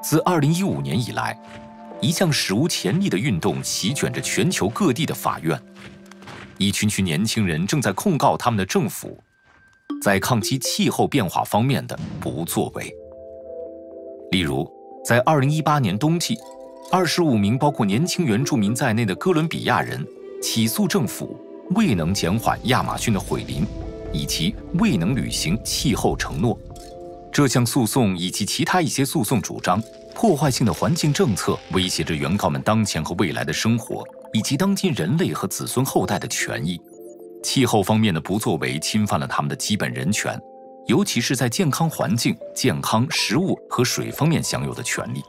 自2015年以来，一项史无前例的运动席卷着全球各地的法院，一群群年轻人正在控告他们的政府在抗击气候变化方面的不作为。例如，在2018年冬季，25名包括年轻原住民在内的哥伦比亚人起诉政府未能减缓亚马逊的毁林，以及未能履行气候承诺。这项诉讼以及其他一些诉讼主张，破坏性的环境政策威胁着原告们当前和未来的生活，以及当今人类和子孙后代的权益。气候方面的不作为侵犯了他们的基本人权，尤其是在健康环境、健康、食物和水方面享有的权利。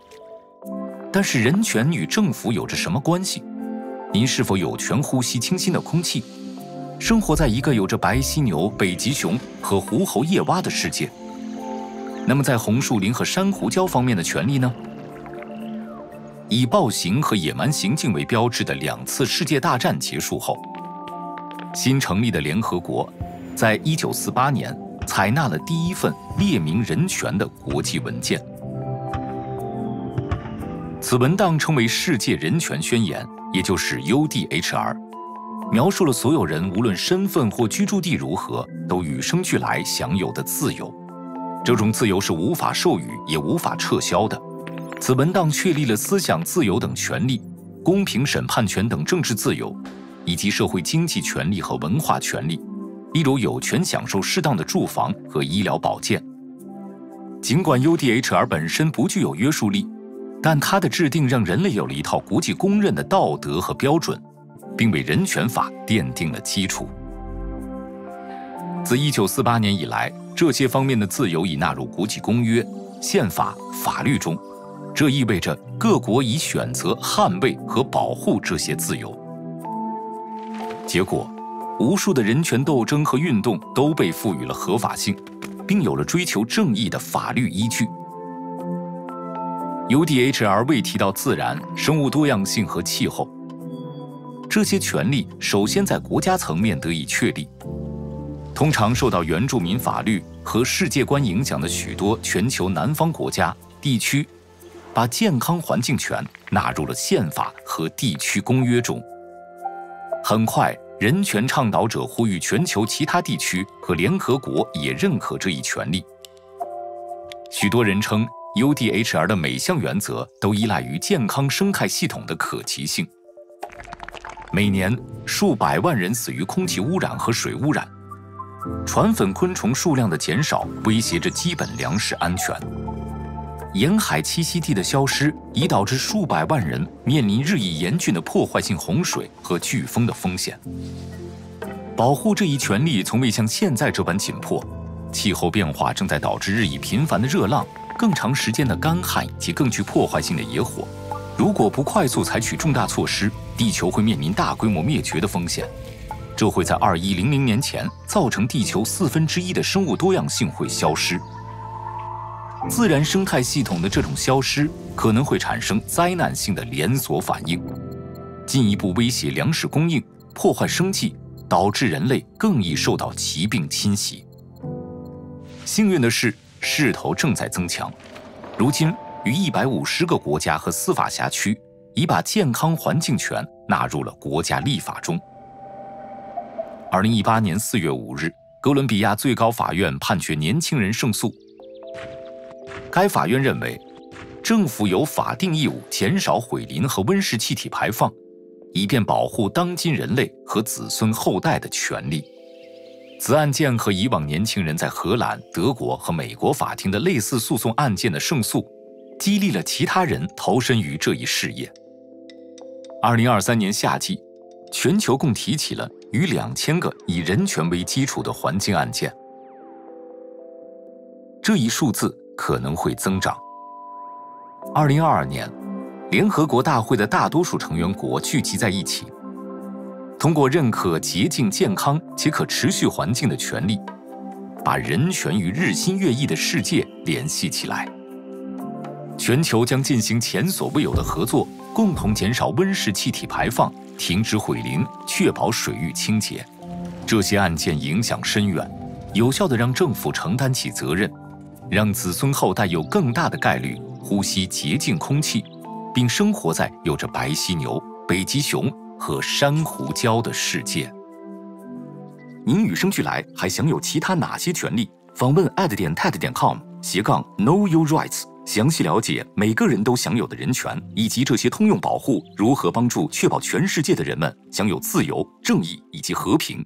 但是人权与政府有着什么关系？您是否有权呼吸清新的空气？生活在一个有着白犀牛、北极熊和狐猴夜蛙的世界？那么在红树林和珊瑚礁方面的权利呢？以暴行和野蛮行径为标志的2次世界大战结束后，新成立的联合国在1948年采纳了第一份列明人权的国际文件。此文档称为世界人权宣言，也就是 UDHR， 描述了所有人无论身份或居住地如何，都与生俱来享有的自由。这种自由是无法授予也无法撤销的。此文档确立了思想自由等权利、公平审判权等政治自由，以及社会经济权利和文化权利，例如有权享受适当的住房和医疗保健。尽管 UDHR 本身不具有约束力，但它的制定让人类有了一套国际公认的道德和标准，并为人权法奠定了基础。自1948年以来，这些方面的自由已纳入国际公约、宪法、法律中，这意味着各国已选择捍卫和保护这些自由。结果，无数的人权斗争和运动都被赋予了合法性，并有了追求正义的法律依据。UDHR 未提到自然、生物多样性和气候，这些权利首先在国家层面得以确立。通常受到原住民法律和世界观影响的许多全球南方国家、地区，把健康环境权纳入了宪法和地区公约中。很快，人权倡导者呼吁全球其他地区和联合国也认可这一权利。许多人称 UDHR 的每项原则都依赖于健康生态系统的可及性。每年数百万人死于空气污染和水污染，传粉昆虫数量的减少威胁着基本粮食安全。沿海栖息地的消失已导致数百万人面临日益严峻的破坏性洪水和飓风的风险。保护这一权利从未像现在这般紧迫。气候变化正在导致日益频繁的热浪、更长时间的干旱以及更具破坏性的野火。如果不快速采取重大措施，地球会面临大规模灭绝的风险。这会在2100年前造成地球1/4的生物多样性会消失。自然生态系统的这种消失可能会产生灾难性的连锁反应，进一步威胁粮食供应，破坏生计，导致人类更易受到疾病侵袭。幸运的是，势头正在增强。如今，逾150个国家和司法辖区已把健康环境权纳入了国家立法中。2018年4月5日，哥伦比亚最高法院判决年轻人胜诉。该法院认为，政府有法定义务减少毁林和温室气体排放，以便保护当今人类和子孙后代的权利。此案件和以往年轻人在荷兰、德国和美国法庭的类似诉讼案件的胜诉，激励了其他人投身于这一事业。2023年夏季，全球共提起了逾2000个以人权为基础的环境案件，这一数字可能会增长。2022年，联合国大会的大多数成员国聚集在一起，通过认可洁净、健康且可持续环境的权利，把人权与日新月异的世界联系起来。全球将进行前所未有的合作，共同减少温室气体排放，停止毁林，确保水域清洁。这些案件影响深远，有效地让政府承担起责任，让子孙后代有更大的概率呼吸洁净空气，并生活在有着白犀牛、北极熊和珊瑚礁的世界。您与生俱来还享有其他哪些权利？访问 ed.ted.com/know your rights， 详细了解每个人都享有的人权，以及这些通用保护如何帮助确保全世界的人们享有自由、正义以及和平。